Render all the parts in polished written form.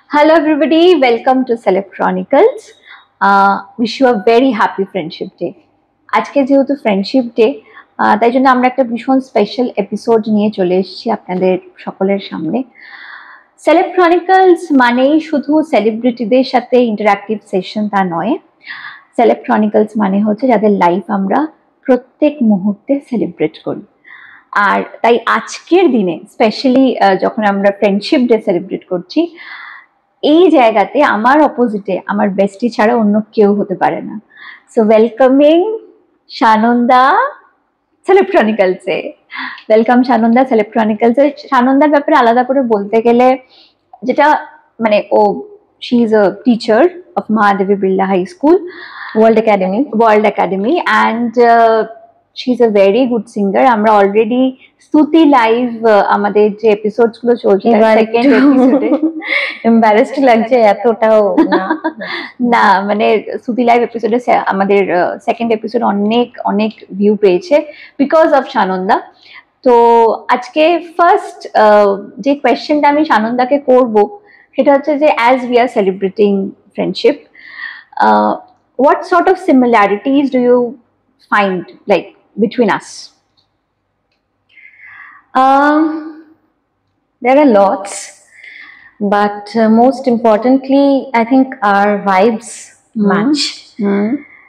Hello everybody, welcome to Celeb Chronicles. Wish you a very happy Friendship Day. আজকে যেহেতু friendship day, তাই জন্য আমরা একটা ভীষণ স্পেশাল এপিসোড নিয়ে চলে এসেছি আপনাদের সকলের সামনে। সেলেব ক্রনিকলস মানেই শুধু সেলিব্রিটিদের সাথে ইন্টারঅ্যাক্টিভ সেশন তা নয়। সেলেব ক্রনিকলস মানে হচ্ছে যাদের লাইফ আমরা প্রত্যেক মুহূর্তে সেলিব্রেট করি। আর তাই আজকের দিনে স্পেশালি যখন আমরা ফ্রেন্ডশিপ ডে সেলিব্রেট করছি, এই জায়গাতে আমার অপোজিটে আমার বেস্টি ছাড়া অন্য কেউ হতে পারে না। সো ওয়েলকামিং সানন্দা সেলেব ক্রনিকলসে। ওয়েলকাম সানন্দা সেলেব ক্রনিকলসে। সানন্দার ব্যাপারে আলাদা করে বলতে গেলে, যেটা মানে she is a teacher of Mahadevi Birla high school, world academy and she is a very good singer. আমরা অলরেডি স্তুতি লাইভ আমাদের যে এপিসোডস গুলো চলছে সেকেন্ড এপিসোডে এম্বারেসড লাগছে এতটাও না, মানে স্তুতি লাইভ এপিসোডে আমাদের সেকেন্ড এপিসোড অনেক অনেক ভিউ পেয়েছে বিকজ অফ সানন্দা। তো আজকে ফার্স্ট যে কোয়েশ্চেনটা আমি সানন্দাকে করব সেটা হচ্ছে যে as we are celebrating friendship, what sort of similarities do you find like between us? There are lots, but most importantly I think our vibes match.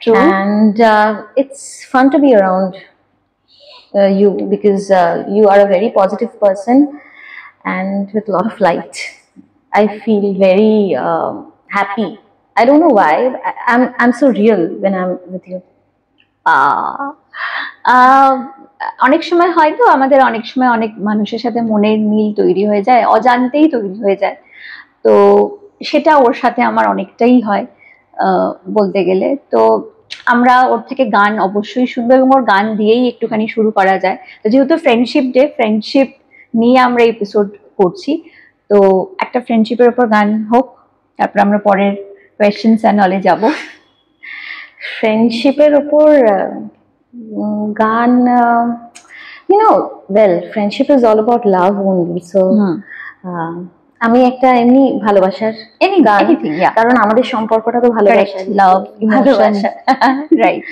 True. And it's fun to be around you because you are a very positive person and with a lot of light. I feel very happy. I don't know why. I'm so real when I'm with you. অনেক সময় হয়তো আমাদের অনেক সময় অনেক মানুষের সাথে মনের মিল তৈরি হয়ে যায়, অজান্তেই তৈরি হয়ে যায়। তো সেটা ওর সাথে আমার অনেকটাই হয় বলতে গেলে। তো আমরা ওর থেকে গান অবশ্যই শুনবো এবং ওর গান দিয়েই একটুখানি শুরু করা যায়। তো যেহেতু ফ্রেন্ডশিপ ডে, ফ্রেন্ডশিপ নিয়ে আমরা এপিসোড করছি, তো একটা ফ্রেন্ডশিপের উপর গান হোক, তারপর আমরা পরের কোয়েশ্চেনস অ্যান্ড অলে যাব। ফ্রেন্ডশিপের উপর গান, you know, well, friendship is all about love only. So আমি একটা এমনি ভালোবাসার গান, কারণ আমাদের সম্পর্কটা তো ভালোবাসা, লাভ, ভালোবাসা, রাইট।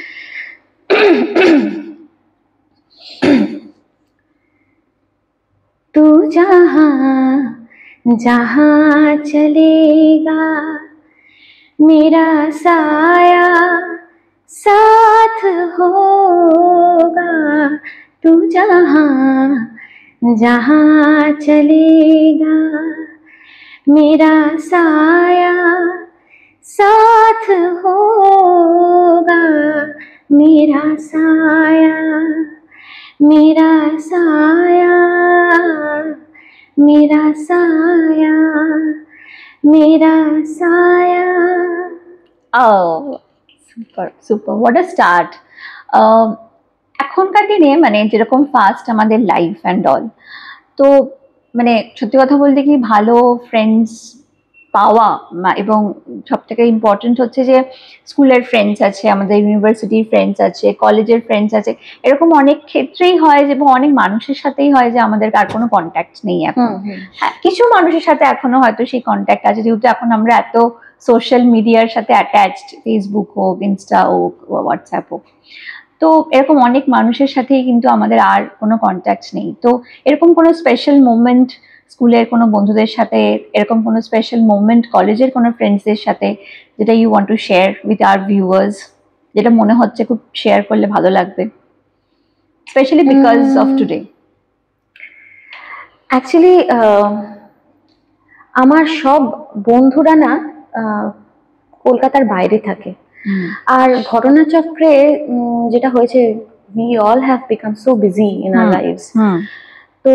तू जहाँ जहाँ चलेगा मेरा साया साथ होगा, तू जहाँ जहाँ चलेगा मेरा साया साथ होगा, मेरा साया मेरा साया मेरा साया मेरा साया। Oh, super, super. What a start. এখনকার দিনে মানে যেরকম ফাস্ট আমাদের লাইফ অ্যান্ড অল, তো মানে সত্যি কথা বলতে কি ভালো ফ্রেন্ডস পাওয়া এবং সব থেকে ইম্পর্টেন্ট হচ্ছে যে স্কুলের ফ্রেন্ডস আছে, আমাদের ইউনিভার্সিটির ফ্রেন্ডস আছে, কলেজের ফ্রেন্ডস আছে। এরকম অনেক ক্ষেত্রেই হয় যে, এবং অনেক মানুষের সাথেই হয় যে আমাদের আর কোনো কন্ট্যাক্ট নেই এখন। হ্যাঁ, কিছু মানুষের সাথে এখনো হয়তো সেই কন্ট্যাক্ট আছে, যেহেতু এখন আমরা এত সোশ্যাল মিডিয়ার সাথে অ্যাটাচড, ফেসবুক হোক, ইনস্টা হোক, হোয়াটসঅ্যাপ হোক। তো এরকম অনেক মানুষের সাথেই কিন্তু আমাদের আর কোনো কন্ট্যাক্ট নেই। তো এরকম কোনো স্পেশাল মোমেন্ট স্কুলের কোনো বন্ধুদের সাথে, এরকম কোনো স্পেশাল মোমেন্ট কলেজের কোনো ফ্রেন্ডসদের সাথে যেটা you want to share with our viewers, যেটা মনে হচ্ছে খুব শেয়ার করলে ভালো লাগবে, specially because of today? Actually আমার সব বন্ধুরা না কলকাতার বাইরে থাকে, আর ঘটনাচক্রে যেটা হয়েছে, we all have become so busy in our lives. তো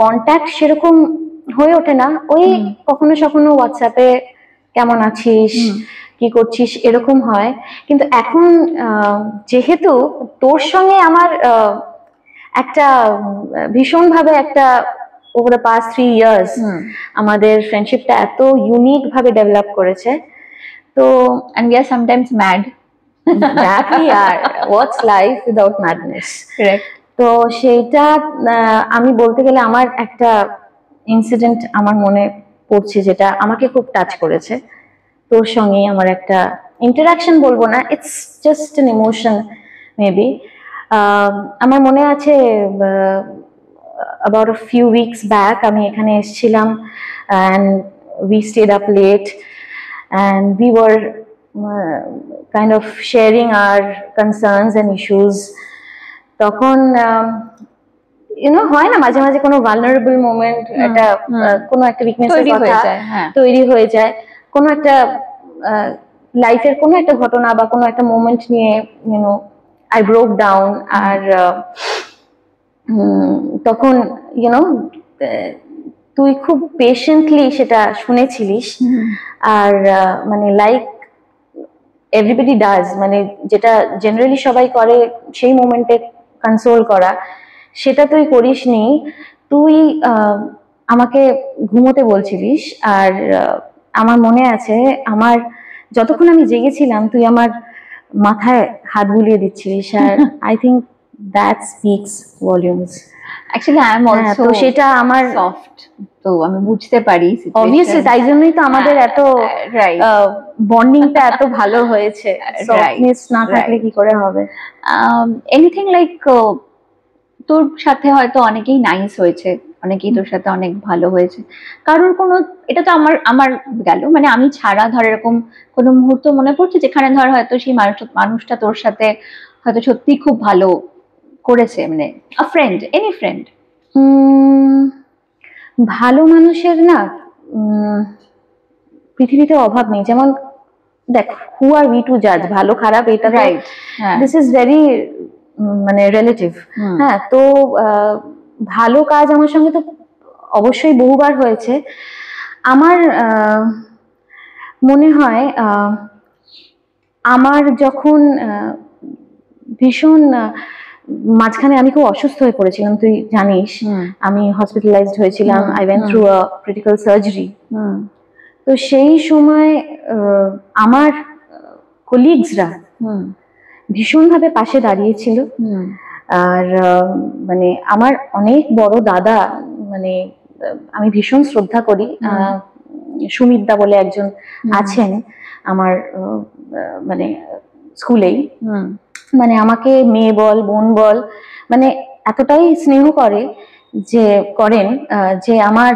কন্ট্যাক্ট সেরকম হয়ে ওঠে না। ওই কখনো কখনো হোয়াটসঅ্যাপে কেমন আছিস, কি করছিস, এরকম হয়। কিন্তু এখন যেহেতু তোর সঙ্গে আমার একটা ভীষণভাবে একটা over the past 3 years আমাদের ফ্রেন্ডশিপটা এত ইউনিক ভাবে ডেভেলপ করেছে। তো and we are sometimes mad. that we are. What's life without madness? Correct. তো সেইটা আমি বলতে গেলে আমার একটা ইনসিডেন্ট আমার মনে পড়ছি যেটা আমাকে খুব টাচ করেছে। তোর সঙ্গে আমার একটা ইন্টারাকশন বলবো না, it's just an emotion maybe. আমার মনে আছে about a few weeks back আমি এখানে এসেছিলাম and we stayed up late and we were kind of sharing our concerns and issues. তখন হয় না মাঝে মাঝে কোনো ভালনারেবল মোমেন্ট, একটা কোনো একটা উইকনেসের কথা তৈরি হয়ে যায়, কোনো একটা লাইফের কোনো একটা ঘটনা বা কোনো একটা মোমেন্ট নিয়ে আই ব্রোক ডাউন। আর তখন তুই খুব পেশেন্টলি সেটা শুনেছিলিস। আর মানে লাইক এভরিবডি ডাজ, মানে যেটা জেনারেলি সবাই করে সেই মোমেন্টে কনসোল করা, সেটা তুই করিসনি। তুই আমাকে ঘুমোতে বলছিলিস আর আমার মনে আছে আমার যতক্ষণ আমি জেগেছিলাম তুই আমার মাথায় হাত বুলিয়ে দিচ্ছিলিস। আর I think that speaks volumes. Actually I am also, তো সেটা আমার সফট, তো আমি বুঝতে পারি অবভিয়াসলি, তাই জন্যই তো আমাদের এত বন্ডিংটা এত ভালো হয়েছে। সফটনেস না থাকলে কি করে হবে? এনিথিং লাইক তোর সাথে হয়তো অনেকেই নাইস হয়েছে, অনেকেই তোর সাথে অনেক ভালো হয়েছে, কারোর কোনো, এটা তো আমার গেল, মানে আমি ছাড়া ধর এরকম কোনো মুহূর্ত মনে পড়ছে যেখানে ধর হয়তো সেই মানুষটা তোর সাথে হয়তো সত্যি খুব ভালো করেছে, মানে আ ফ্রেন্ড, এনি ফ্রেন্ড? ভালো মানুষের না পৃথিবীতে অভাব নেই। যেমন দেখ, হু আর উই টু জাজ ভালো খারাপ, এটা দিস ইজ ভেরি মানে রিলেটিভ। হ্যাঁ, তো ভালো কাজ আমার সঙ্গে তো অবশ্যই বহুবার হয়েছে। আমার মনে হয় আমার যখন ভীষণ মাঝখানে আমি খুব অসুস্থ হয়ে পড়েছিলাম, তুই জানিস, আমি হসপিটালাইজড হয়েছিলাম, I went through a critical surgery. তো সেই সময় আমার কলিগসরা ভীষণভাবে পাশে দাঁড়িয়েছিল। আর মানে আমার অনেক বড় দাদা, মানে আমি ভীষণ শ্রদ্ধা করি, সুমিতদা বলে একজন আছেন আমার মানে স্কুলেই, মানে আমাকে মেয়ে বল বোন বল মানে এতটাই স্নেহ করেন যে আমার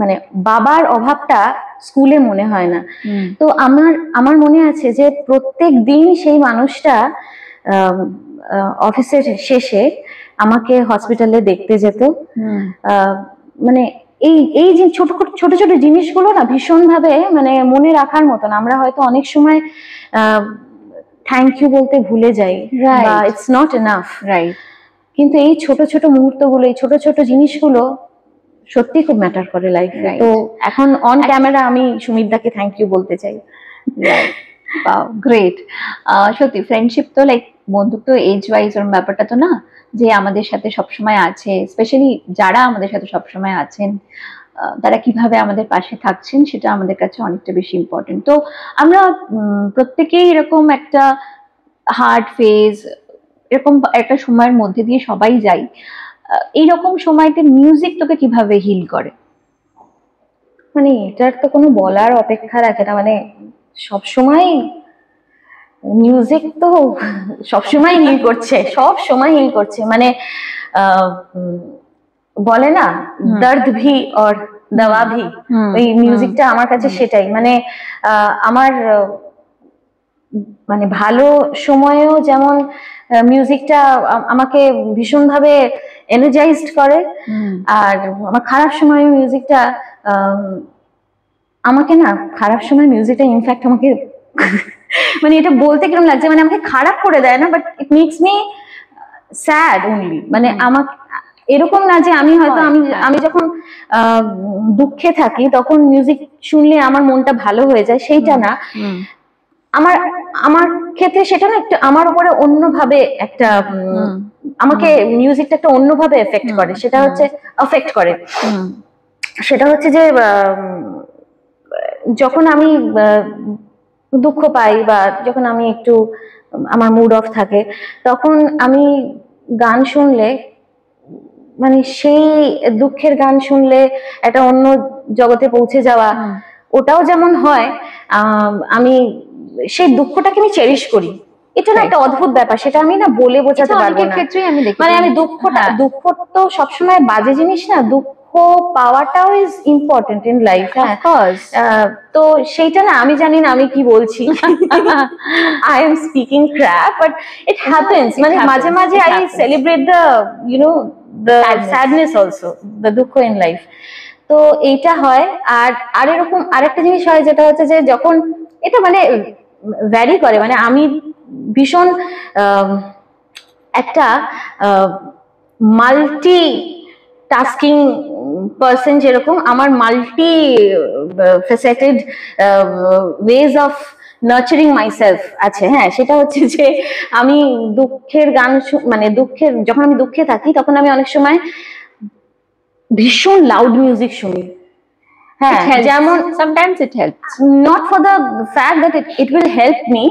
মানে বাবার অভাবটা স্কুলে মনে হয় না। তো আমার মনে আছে যে প্রত্যেক দিন সেই মানুষটা অফিসের শেষে আমাকে হসপিটালে দেখতে যেত। মানে এই যে ছোট ছোট জিনিসগুলো না ভীষণভাবে মানে মনে রাখার মতন। আমরা হয়তো অনেক সময় থ্যাংক ইউ বলতে ভুলে যাই, বা ইটস নট এনাফ, রাইট? কিন্তু এই ছোট ছোট মুহূর্তগুলো, এই ছোট ছোট জিনিসগুলো সত্যি খুব ম্যাটার করে লাইফে। তো এখন অন ক্যামেরা আমি সুমিতদাকে থ্যাংক ইউ বলতে চাই। গ্রেট। সত্যি ফ্রেন্ডশিপ তো লাইক বন্ধুত্ব এজ ওয়াইজ ওর ব্যাপারটা তো না, যে আমাদের সাথে সবসময় আছে, স্পেশালি যারা আমাদের সাথে সবসময় আছেন তারা কিভাবে আমাদের পাশে থাকছেন সেটা আমাদের কাছে অনেকটা বেশি ইম্পর্টেন্ট। তো আমরা প্রত্যেকেই এরকম একটা হার্ড ফেজ, এরকম একটা সময়ের মধ্যে দিয়ে সবাই যাই। এইরকম সময়তে মিউজিক তোকে কিভাবে হিল করে? মানে এটার তো কোনো বলার অপেক্ষা রাখে না, মানে সবসময় মিউজিক তো সবসময় হিল করছে, সব সময় হিল করছে। মানে বলে না দর্দ ভি আর দাওয়া ভি, ওই মিউজিকটা আমার কাছে সেটাই। মানে আমার মানে ভালো সময়েও যেমন মিউজিকটা আমাকে ভীষণভাবে এনার্জাইজড করে, আর আমার খারাপ সময়ে মিউজিকটা আমাকে না, খারাপ সময় মিউজিকটা ইনফ্যাক্ট আমাকে মানে এটা বলতে কিরকম লাগছে, মানে আমাকে খারাপ করে দেয় না, but it makes me sad only. মানে আমাকে এরকম না যে আমি হয়তো আমি যখন দুঃখে থাকি তখন মিউজিক শুনলে আমার মনটা ভালো হয়ে যায়, সেইটা না। আমার ক্ষেত্রে সেটা না, একটা আমার উপরে অন্যভাবে একটা আমাকে মিউজিকটা একটা অন্যভাবে এফেক্ট করে। সেটা হচ্ছে এফেক্ট করে, সেটা হচ্ছে যে যখন আমি দুঃখ পাই বা যখন আমি একটু আমার মুড অফ থাকে, তখন আমি গান শুনলে মানে সেই দুঃখের গান শুনলে একটা অন্য জগতে পৌঁছে যাওয়া, ওটাও যেমন হয়, আমি সেই দুঃখটাকে আমি চেরিশ করি। এটা না একটা অদ্ভুত ব্যাপার, সেটা আমি না বলে বোঝাতে পারবো না। মানে আমি দুঃখ তো সবসময় বাজে জিনিস না, দুঃখ পাওয়াটাও ইজ ইম্পর্টেন্ট ইন লাইফ। তো সেইটা না, আমি জানি না আমি কি বলছি, I am speaking crap, but it happens. মানে মাঝে মাঝে I celebrate the the sadness also, the দুঃখ ইন লাইফ। তো এইটা হয়। আর এরকম আরেকটা জিনিস হয়, যেটা হচ্ছে যে যখন এটা মানে ভ্যারি করে, মানে আমি ভীষণ একটা মাল্টি টাস্কিং পার্সন, যেরকম আমার multi faceted ways of nurturing myself আছে। হ্যাঁ, সেটা হচ্ছে যে আমি দুঃখের গান, মানে যখন আমি দুঃখে থাকি তখন আমি অনেক সময় ভীষণ লাউড মিউজিক শুনি। হ্যাঁ, যেমন sometimes it helps, not for the fact that it will help me,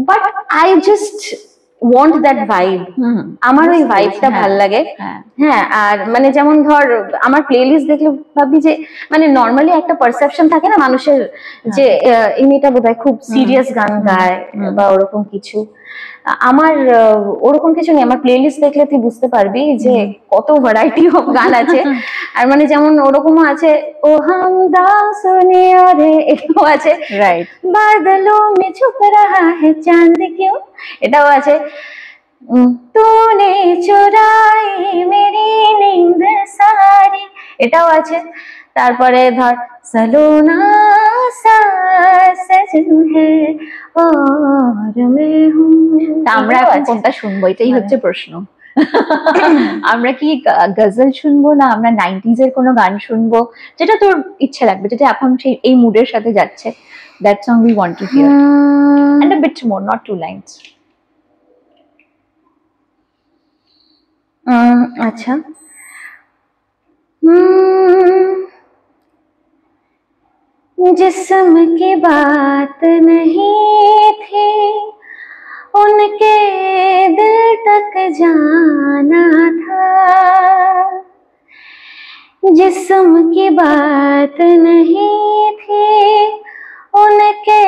but I just want that vibe. আমার ওই ভাইবটা ভালো লাগে। হ্যাঁ, আর মানে যেমন ধর আমার প্লেলিস্ট দেখলে ভাবি যে, মানে নর্মালি একটা পারসেপশন থাকে না মানুষের, যে এই মেয়েটা বোধহয় খুব সিরিয়াস গান গায় বা ওরকম কিছু। আমার ওরকম কিছু নেই। আমার প্লেলিস্ট দেখলে তুই বুঝতে পারবি যে কত ভ্যারাইটি অফ গান আছে। আর মানে যেমন ওরকমও আছে, ও হামদা সুনে রে, এটাও আছে। রাইট, বাদলো মে ছুপ রাহা হ্যায় চাঁদ কিউ, এটাও আছে। তুনে চুরাই মেরি নীন্দ সারি, এটাও আছে। তারপরে ধর সলোনা সা সজন হ্যায় और मैं हूं। আমরা এখন কোনটা শুনবো, এটাই হচ্ছে প্রশ্ন। আমরা কি গজল শুনবো, না আমরা 90s এর কোনো গান শুনবো, যেটা তোর ইচ্ছে লাগবে, যেটা এখন সেই এই মুডের সাথে যাচ্ছে? That song we want to hear, and a bit more, not 2 lines. अच्छा, जिस्म की बात नहीं थी, उनके दिल तक जाना था। जिस्म की बात नहीं थी, उनके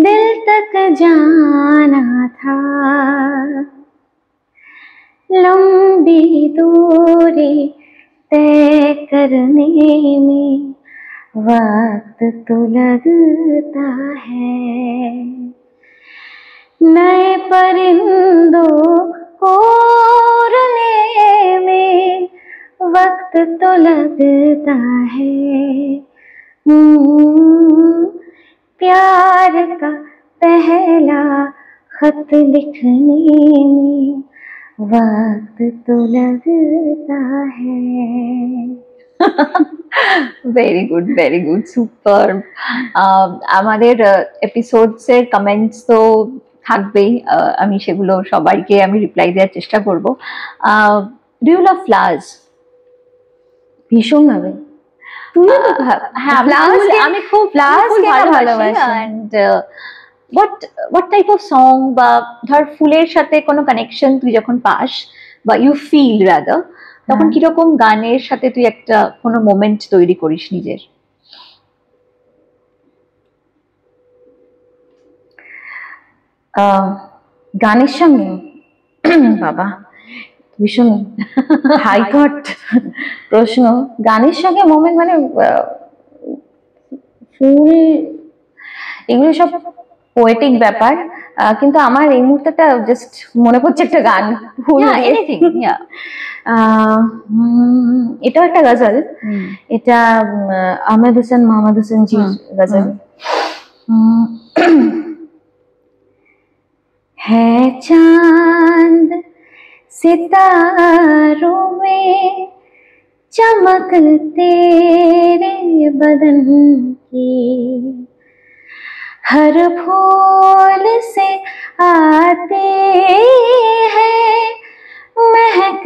दिल तक जाना था। लंबी दूरी तय करने में वक्त तो लगता है, नए परिंदों को उड़ने में वक्त तो लगता है। प्यार का पहला खत लिखने में वक्त तो लगता है। Very good, very good, super. আমাদের এপিসোডস এর কমেন্টস তো থাকবেই, আমি সেগুলো সবাইকে আমি রিপ্লাই দেওয়ার চেষ্টা করব। Do you love flowers? ভীষণ ভাবে। হ্যাঁ, আমি খুব ভালোবাসি। And what type of song, বা ধর ফুলের সাথে কোনো কানেকশন তুই যখন পাস, বা ইউ ফিল রাদার, তখন কিরকম গানের সাথে তুই একটা কোনো মোমেন্ট তৈরি করিস নিজের? গানের সঙ্গে বাবা ভীষণ হাই থট প্রশ্ন। গানের সঙ্গে মোমেন্ট মানে ফুল, এগুলো সব পোয়েটিক ব্যাপার, কিন্তু আমার এই মুহূর্তেটা জাস্ট মনে পড়ছে একটা গান, ফুল। এটাও একটা গজল, এটা আহমেদ হোসেন মোহাম্মদ হোসেন জির গজল। है चांद सितारों में चमक तेरे बदन की, हर फूल से आते हैं महक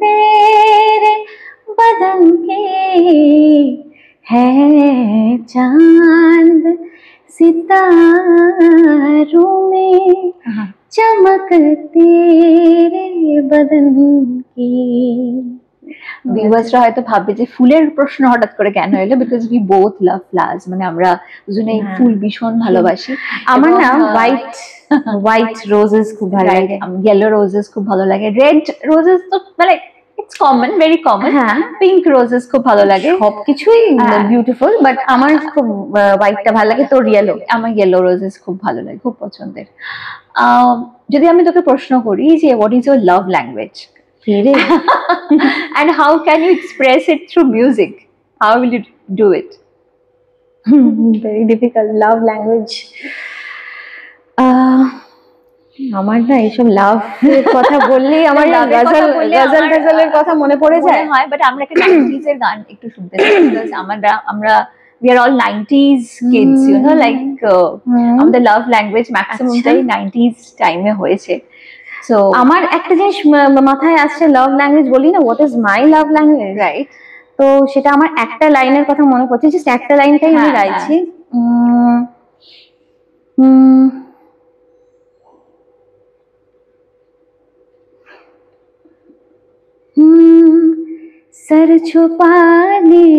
तेरे बदन की। है चांद सितारों में चमक तेरे बदन की। ভিউয়ার্সরা হয়তো ভাববে যে ফুলের প্রশ্ন হঠাৎ করে কেন এলো, because we both love flowers, মানে আমরা দুজনেই ফুল ভীষণ ভালোবাসি। আমার না হোয়াইট রোজেস খুব ভালো লাগে, ইয়েলো রোজেস খুব ভালো লাগে, রেড রোজেস তো মানে ইটস কমন, ভেরি কমন। হ্যাঁ, পিঙ্ক রোজেস খুব ভালো লাগে, সবকিছুই বিউটিফুল, বাট আমার খুব হোয়াইটটা ভালো লাগে। তোর ইয়েলো? আমার ইয়েলো রোজেস খুব ভালো লাগে, খুব পছন্দের। যদি আমি তোকে প্রশ্ন করি যে what is your love language and how can you express it through music, how will you do it? Very difficult. Love language. আমার না এইসব লাভ কথা বললেই আমার গজলের কথা মনে পড়ে যায়। হয়, বাট আমরা একটা 90s এর গান একটু শুনতে চাই, বিকজ আমরা we are all 90s kids, you know, like আমাদের লাভ ল্যাঙ্গুয়েজ ম্যাক্সিমামটাই 90s টাইমে হয়েছে। সো আমার একটা জিনিস মাথায় আসছে, লাভ ল্যাঙ্গুয়েজ বলি না, what is my love language, right? তো সেটা আমার একটা লাইনের কথা মনে পড়ছে, জাস্ট একটা লাইনটাই আমি গাইছি। सर छुपाने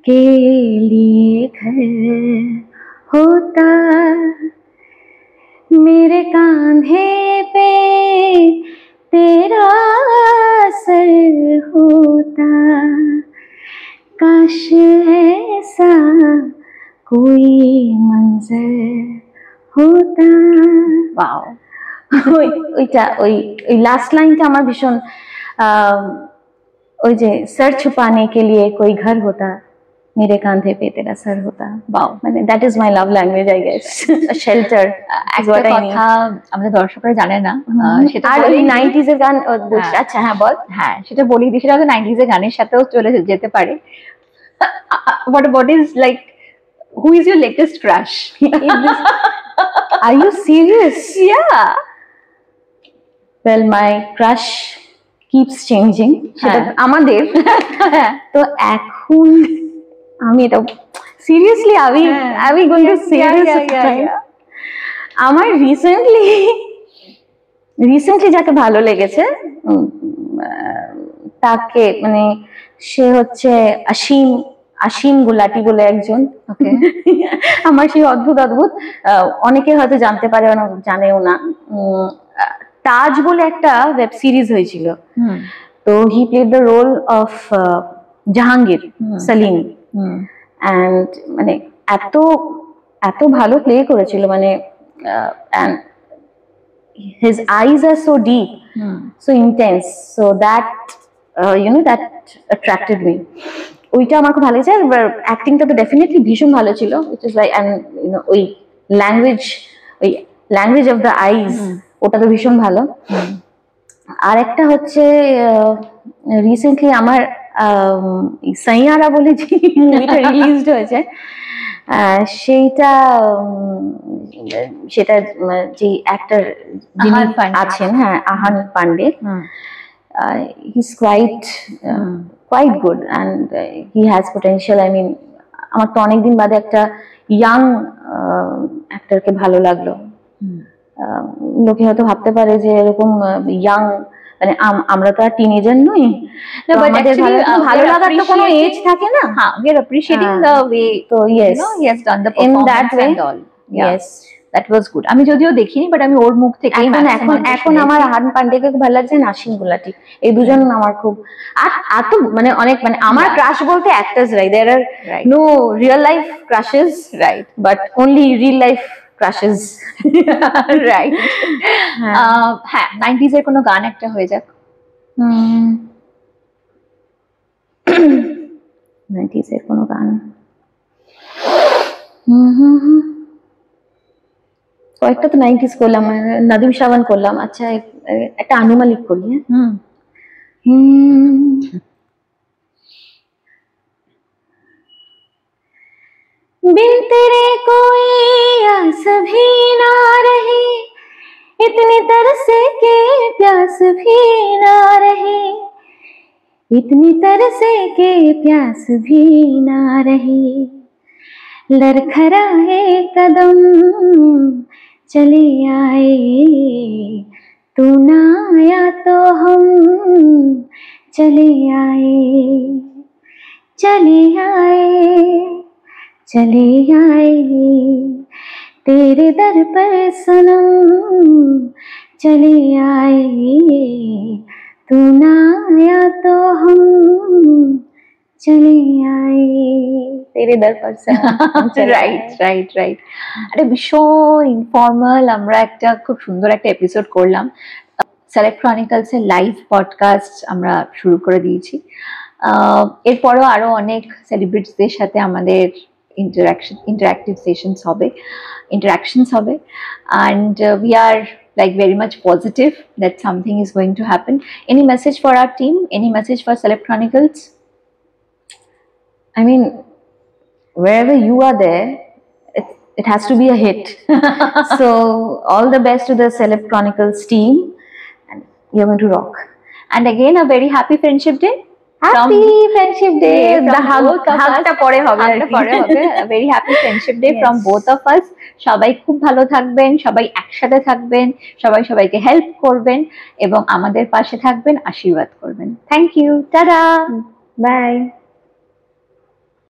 के लिए घर होता, मेरे कांधे पे तेरा सर होता, काश ऐसा कोई मंजर होता। वाओ, ওইটা ওই লাস্ট লাইনটা আমার ভীষণ, ওই যে सर छुपाने के लिए कोई घर होता, मेरे कांधे पे तेरा सर होता। वाओ, মানে that is my love language, I guess, shelter. একটা কথা আমাদের দর্শকরা জানে না, সেটা আর ওই 90s এর গান বলছি। আচ্ছা হ্যাঁ বল। হ্যাঁ, সেটা বলি দিই, সেটা 90s এর গানের সাথেও চলে যেতে পারে। what is like, who is your latest crush? Are you serious? Yeah. Well, my crush keeps changing. সেটা আমাদের তো এখন আমি এটা সিরিয়াসলি আমি গোইং টু সে দিস, আমার রিসেন্টলি যাকে ভালো লেগেছে তাকে, মানে সে হচ্ছে আসিম গুলাটি বলে একজন। আমার সেই অদ্ভুত অনেকে হয়তো জানতে পারে, জানেও না, তাজ বলে একটা ওয়েব সিরিজ হয়েছিল, তো he played the role of Jahangir Salim, and মানে এত ভালো প্লে করেছিল, মানে and his eyes are so deep, so intense, so that that attracted me. ওইটা আমার খুব ভালো লেগেছে, আর অ্যাক্টিংটা তো ডেফিনেটলি ভীষণ ভালো ছিল, which is like, and ওই ল্যাঙ্গুয়েজ অফ দ্য আইজ, ওটা তো ভীষণ ভালো। আর একটা হচ্ছে রিসেন্টলি আমার সাইয়ারা বলে যে মুভিটা রিলিজড হয়েছে, সেটা যে অ্যাক্টর যিনি আছেন, হ্যাঁ, Ahaan Panday, he is quite good and he has potential. I mean, আমার তো অনেকদিন বাদে একটা ইয়াং অ্যাক্টরকে ভালো লাগলো। লোকে হয়তো ভাবতে পারে যে এরকম ইয়াং, মানে আমরা তো আর টিনেজার নই, আমাদের ভালো লাগার তো কোনো এজ থাকে না। হ্যাঁ, we are appreciating the way, তো yes, he has done the performance and all. Yes, that was good. আমি যদিও দেখিনি, বাট আমি ওর মুখ থেকে এখন আমার আহান পান্ডেকে খুব ভালো লাগছে, নাসিম গুলাটি, এই দুজন আমার খুব, আর তো মানে অনেক, মানে আমার ক্রাশ বলতে actors, right, there are no real life crushes, right, but only real life crushes, right. হ্যাঁ, 90s এর কোনো গান একটা হয়ে যাক। 90s এর কোনো গান, কয়েকটা তো 90s করলাম, নাদিম শাবান করলাম। আচ্ছা, একটা আনু মালিক করি। बिन तेरे कोई आस भी ना रही, इतनी तरस के प्यास भी ना रही, इतनी तरस के प्यास भी ना रही, लड़खड़ाए कदम चले आए, तू ना आया तो हम चले आए, चले आए, चले आए तेरे दर पर सनम, चले आए, तू ना आया तो हम चले आए तेरे दर पर सनम। Right right right. আরে ভীষণ ইনফর্মাল আমরা একটা খুব সুন্দর একটা এপিসোড করলাম। সেলেব ক্রনিকলস এর লাইভ পডকাস্ট আমরা শুরু করে দিয়েছি। এরপরও আরো অনেক সেলিব্রিটিসদের সাথে আমাদের interactive sessions হবে, interactions হবে, and we are like very much positive that something is going to happen. Any message for our team? Any message for Celeb Chronicles? I mean, wherever you are there, it has to be a hit. So all the best to the Celeb Chronicles team, and you're going to rock. And again, a very happy Friendship Day. Happy Friendship Day. The hug ta pore hobe, a very happy Friendship Day from both of us. সবাই খুব ভালো থাকবেন, সবাই একসাথে থাকবেন, সবাই সবাইকে help করবেন এবং আমাদের পাশে থাকবেন, আশীর্বাদ করবেন। Thank you, tata, by.